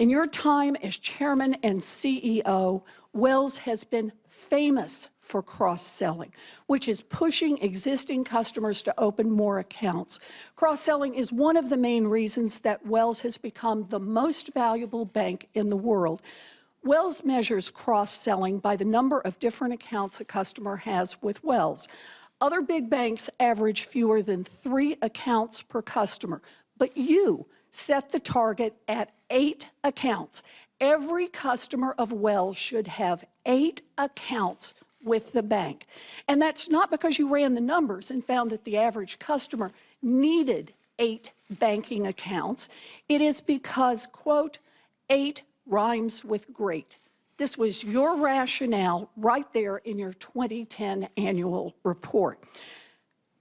In your time as chairman and CEO, Wells has been famous for cross-selling, which is pushing existing customers to open more accounts. Cross-selling is one of the main reasons that Wells has become the most valuable bank in the world. Wells measures cross-selling by the number of different accounts a customer has with Wells. Other big banks average fewer than 3 accounts per customer, but you set the target at 8 accounts. Every customer of Wells should have 8 accounts with the bank. And that's not because you ran the numbers and found that the average customer needed 8 banking accounts. It is because, quote, 8 rhymes with great. This was your rationale right there in your 2010 annual report.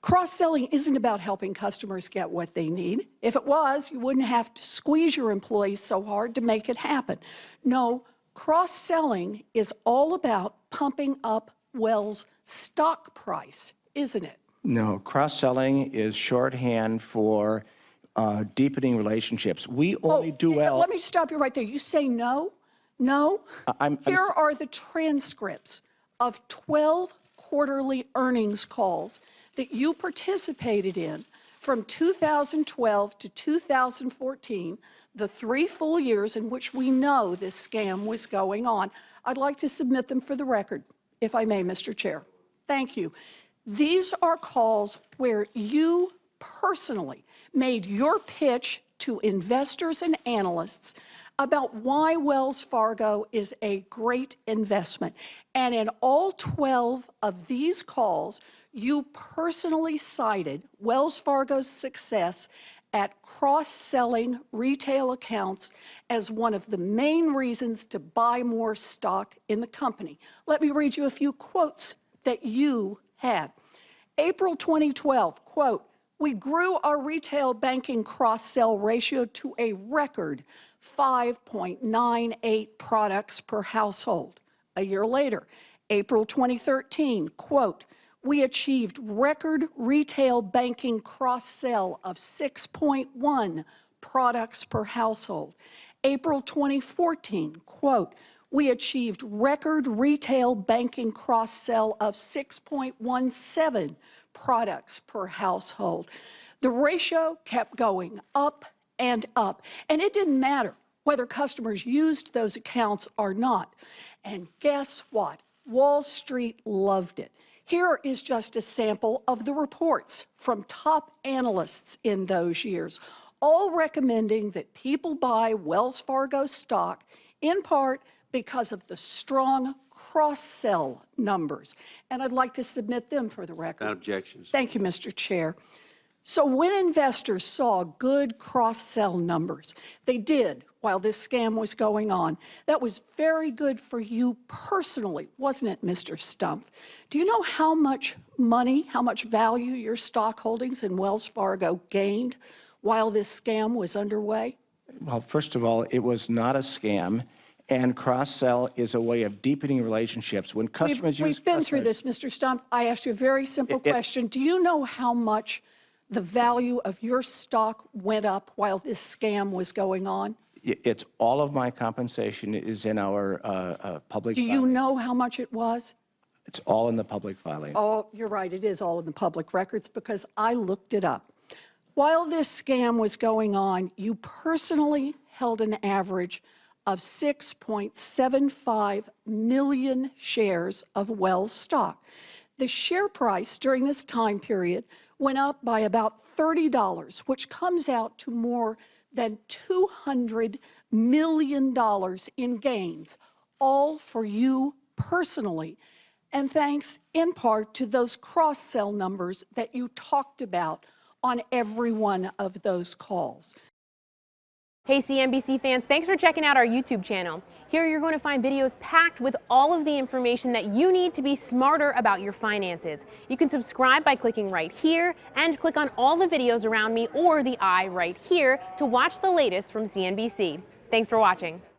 Cross-selling isn't about helping customers get what they need. If it was, you wouldn't have to squeeze your employees so hard to make it happen. No, cross-selling is all about pumping up Wells' stock price, isn't it? No, cross-selling is shorthand for deepening relationships. We only do well. Let me stop you right there. You say no? No? Here are the transcripts of 12 quarterly earnings calls that you participated in from 2012 to 2014, the 3 full years in which we know this scam was going on. I'd like to submit them for the record, if I may, Mr. Chair. Thank you. These are calls where you personally made your pitch to investors and analysts about why Wells Fargo is a great investment. And in all 12 of these calls, you personally cited Wells Fargo's success at cross-selling retail accounts as one of the main reasons to buy more stock in the company. Let me read you a few quotes that you had. April 2012, quote, "We grew our retail banking cross-sell ratio to a record 5.98 products per household." A year later, April 2013, quote, "We achieved record retail banking cross-sell of 6.1 products per household." April 2014, quote, "We achieved record retail banking cross-sell of 6.17 products per household." The ratio kept going up and up, and it didn't matter whether customers used those accounts or not. And guess what? Wall Street loved it. Here is just a sample of the reports from top analysts in those years, all recommending that people buy Wells Fargo stock in part because of the strong cross-sell numbers. And I'd like to submit them for the record. Without objections. Thank you, Mr. Chair. So when investors saw good cross-sell numbers, they did while this scam was going on. That was very good for you personally, wasn't it, Mr. Stumpf? Do you know how much money, how much value your stock holdings in Wells Fargo gained while this scam was underway? Well, first of all, it was not a scam. And cross-sell is a way of deepening relationships. When customers use We've been through this, Mr. Stumpf. I asked you a very simple question. Do you know how much the value of your stock went up while this scam was going on? It's all of my compensation is in our public filing. Do you know how much it was? It's all in the public filing. Oh, you're right. It is all in the public records because I looked it up. While this scam was going on, you personally held an average of 6.75 million shares of Wells stock. The share price during this time period went up by about $30, which comes out to more than $200 million in gains, all for you personally, and thanks in part to those cross-sell numbers that you talked about on every one of those calls. Hey CNBC fans, thanks for checking out our YouTube channel. Here you're going to find videos packed with all of the information that you need to be smarter about your finances. You can subscribe by clicking right here and click on all the videos around me or the eye right here to watch the latest from CNBC. Thanks for watching.